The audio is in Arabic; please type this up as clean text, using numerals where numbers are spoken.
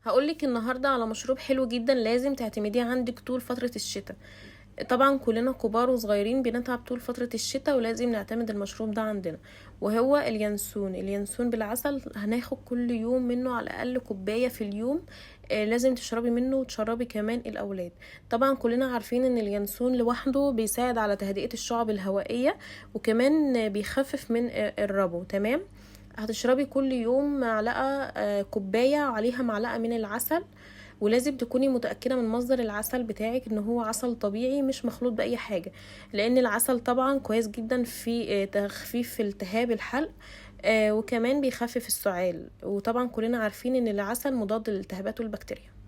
هقولك النهاردة على مشروب حلو جدا لازم تعتمديه عندك طول فترة الشتاء. طبعا كلنا كبار وصغيرين بنتعب طول فترة الشتاء ولازم نعتمد المشروب ده عندنا، وهو اليانسون بالعسل. هناخد كل يوم منه على الأقل كوباية في اليوم. لازم تشربي منه وتشربي كمان الأولاد. طبعا كلنا عارفين ان اليانسون لوحده بيساعد على تهدئة الشعب الهوائية، وكمان بيخفف من الربو. تمام. هتشربي كل يوم معلقة، كوباية عليها معلقة من العسل. ولازم تكوني متأكدة من مصدر العسل بتاعك ان هو عسل طبيعي مش مخلوط بأي حاجة، لان العسل طبعا كويس جدا في تخفيف التهاب الحلق، وكمان بيخفف السعال. وطبعا كلنا عارفين ان العسل مضاد للالتهابات والبكتيريا.